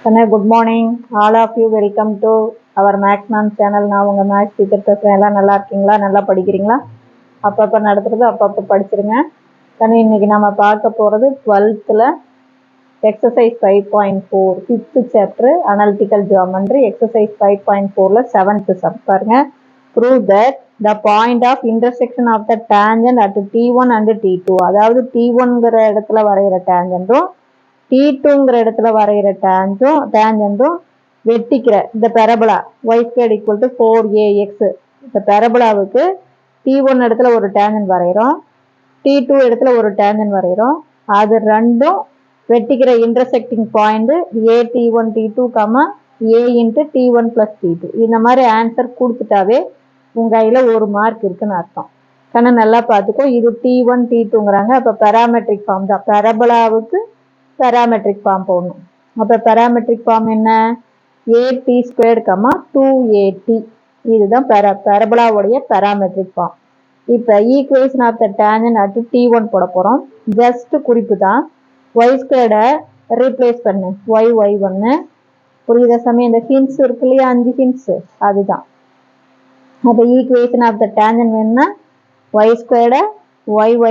Good morning, all of you. Welcome to our Max Ma'am channel. நான் உங்க maths teacher பேசுறேன். எல்லாம் நல்லா இருக்கீங்களா? நல்லா படிக்கிறீங்களா? அப்பப்போ நடத்துறது அப்பப்போ படிச்சிருங்க. இன்னைக்கு நம்ம பார்க்க போறது 12th exercise 5.4 5th chapter analytical geometry exercise 5.4 7th sum பாருங்க. Prove that the point of intersection of the tangent at T1 and T2, அதாவது T1ங்கிற இடத்துல வரைகிற tangentம் T2ங்கிற இடத்துல வரைகிற டேஞ்சன்ட்டும் வெட்டிக்கிற இந்த பெரபலா y² = 4ax இந்த பெரபலாவுக்கு T1 இடத்துல ஒரு டேஞ்சன்ட் வரைகிறோம், T2 இடத்துல ஒரு டேஞ்சன்ட் வரைகிறோம். அது ரெண்டும் வெட்டிக்கிற intersecting point a T1 T2 a × T1 + T2. இந்த மாதிரி ஆன்சர் கொடுத்துட்டாவே உங்க கையில ஒரு மார்க் இருக்குன்னு அர்த்தம். கண்ணா நல்லா பார்த்துக்கோ. இது T1 T2ங்கிறாங்க. அப்போ பெராமெட்ரிக் ஃபார்ம் தான். பெரபலாவுக்கு parametric form போடணும். அப்ப parametric form என்ன? at² 2at. இதுதான் பரபோலாவுடைய parametric form. இப்ப equation of the tangent at T1 போட போறோம். just குறிப்பு தான். y² replace பண்ணு. y1 புரியுதா சாமி? இந்த hints இருக்கு இல்லையா, 5 hints, அதுதான். அப்ப equation of the tangent வேணும்னா y²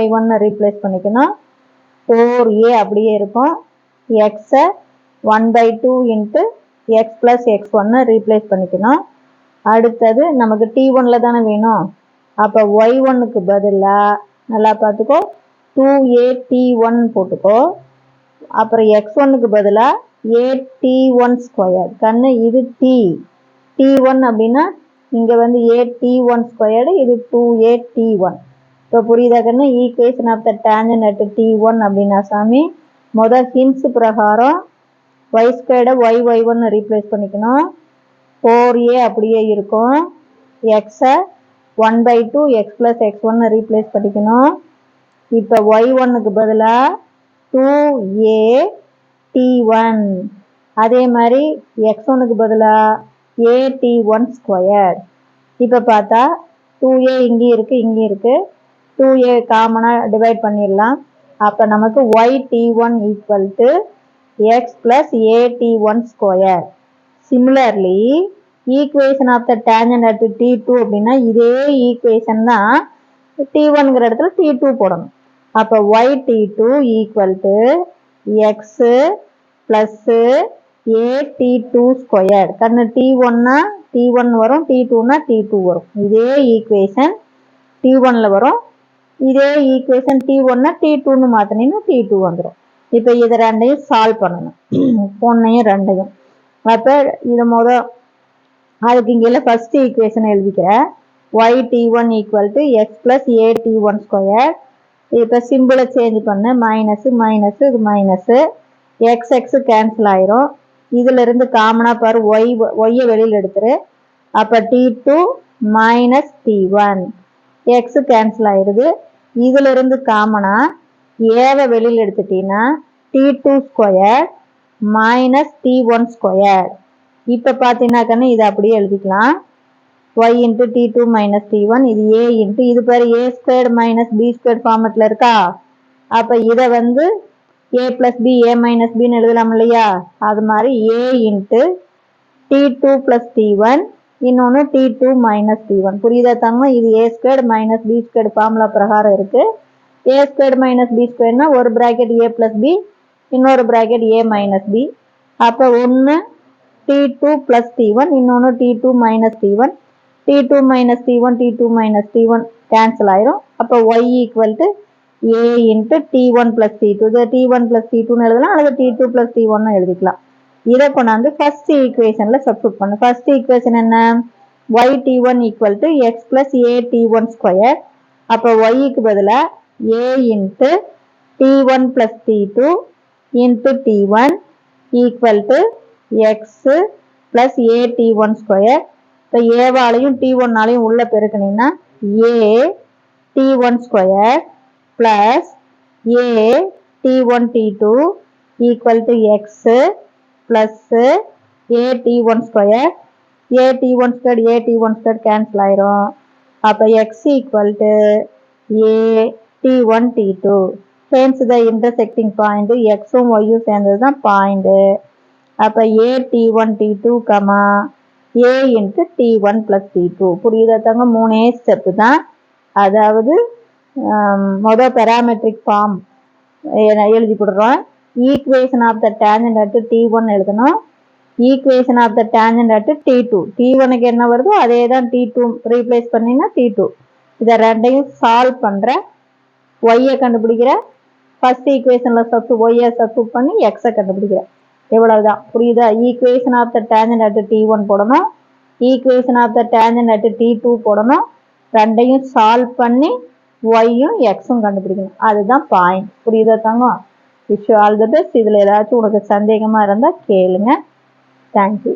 y1 replace பண்ணிக்கணும். 4a அப்படியே இருக்கும். x 1/2 × x + x1 ரீப்ளேஸ் பண்ணிக்கணும். அடுத்தது நமக்கு T1ல தானே வேணும். அப்போ y1க்கு பதிலாக நல்லா பார்த்துக்கோ 2at1 போட்டுக்கோ. அப்புறம் x1க்கு பதிலாக at1². கண்ணு இது T1 அப்படின்னா இங்கே வந்து at1², இது 2at1. இப்போ புரியுதா கண்ணு? Equation of the tangent at T1 அப்படின்னா சாமி முதல் ஹின்ஸ் பிரகாரம் y² y1 ரீப்ளேஸ் பண்ணிக்கணும். 4a அப்படியே இருக்கும். x 1/2 x + x1 ரீப்ளேஸ் பண்ணிக்கணும். இப்போ y1க்கு பதிலாக 2at1, அதே மாதிரி x1க்கு பதிலாக at1². இப்போ பார்த்தா 2a இங்கேயும் இருக்கு, இங்கேயும் இருக்கு. 2a காமனாக டிவைட் பண்ணிடலாம். அப்போ நமக்கு yT1 = x + at1². Similarly equation of the tangent at T2 அப்படின்னா இதே ஈக்குவேஷன் தான் T1ங்கிற இடத்துல T2 போடணும். அப்போ yT2 = x + at2². கண்ணு T1னா T1 வரும், T2னா T2 வரும். இதே ஈக்குவேஷன் T1ல வரும். இதே ஈக்குவேஷன் T1னா T2ன்னு மாற்றினீங்கன்னா T2 வந்துடும். இப்போ இதை ரெண்டையும் சால்வ் பண்ணணும். ஒன்றையும் ரெண்டையும். அப்போ இது அதுக்கு இங்கே ஃபர்ஸ்ட் ஈக்குவேஷன் எழுதிக்கிறேன். yT1 = x + at1². இப்போ சிம்பிளை சேஞ்ச் பண்ணு. மைனஸ் மைனஸ் இது மைனஸ், x கேன்சல் ஆயிரும். இதுல இருந்து காமனாக பாரு, ஒய்யை வெளியில் எடுத்துரு. அப்போ T2 - T1, x கேன்சல் ஆயிடுது. இதுல இருந்து காமனா ஏவை வெளியில் எடுத்துட்டீங்கன்னா T2² - T1². இப்போ பார்த்தீங்கன்னாக்கன்னு இதை அப்படியே எழுதிக்கலாம். y × T2 - T1, இது a × இது பேர் a² - b² ஃபார்மெட்டில் இருக்கா. அப்போ இதை வந்து a + b a - bன்னு எழுதலாம் இல்லையா. அது மாதிரி a × T2 + T1, இன்னொன்று T2 - T1. புரியுதா தாங்க? இது a² - b² ஃபார்முலா பிரகாரம் இருக்கு. a² - b²னா ஒரு பிராக்கெட் a + b, இன்னொரு பிராக்கெட் a - b. அப்போ ஒன்று T2 + T1, இன்னொன்று T2 - T1. T2 - T1 T2 - T1 cancel ஆயிரும். அப்போ y = a × T1 + T2. இது T1 + T2ன்னு எழுதலாம், அல்லது T2 + T1 எழுதிக்கலாம். இதை கொண்டாந்து ஃபர்ஸ்ட் ஈக்குவேஷன்ல சப்ஸ்டிட்யூட் பண்ணு. ஃபர்ஸ்ட் ஈக்குவேஷன் என்ன? yT1 = x + at1². அப்போ yக்கு பதிலாக a × T1 + T2 × T1 = x + at1². இப்போ ஏவாலையும் T1ஆலையும் உள்ள பெருக்கினீங்கன்னா a T1² + a T1 T2 = x + at1². at1² cancel ஆயிரும். அப்போ x = a T1 T2. hence the intersecting point x um y உம் சேர்ந்தது தான் point. அப்போ ஏ T1 T2 comma A into T1 + T2 புரியுதா தங்க? 3 step தான். அதாவது மொதல் பேராமெட்ரிக் ஃபார்ம் எழுதி கொடுறோம். Equation of the tangent at T1 எழுதணும். Equation of the tangent at T2 T1க்கு என்ன வருதோ அதே தான் T2 ரீப்ளேஸ் பண்ணிங்கன்னா T2. இதை ரெண்டையும் சால்வ் பண்ணுறேன். ஒய்யை கண்டுபிடிக்கிறேன். ஃபர்ஸ்ட் ஈக்குவேஷனில் ஒய்யை சப்ஸ்டிட்யூட் பண்ணி எக்ஸை கண்டுபிடிக்கிறேன். இவ்வளவுதான். புரியுதா? Equation of the tangent at T1 போடணும். Equation of the tangent at T2 போடணும். ரெண்டையும் சால்வ் பண்ணி ஒய்யும் எக்ஸும் கண்டுபிடிக்கணும். அதுதான் பாயிண்ட். புரியுதா தங்கம்? Wish all the best. இதில் ஏதாச்சும் உனக்கு சந்தேகமாக இருந்தால் கேளுங்க. தேங்க்யூ.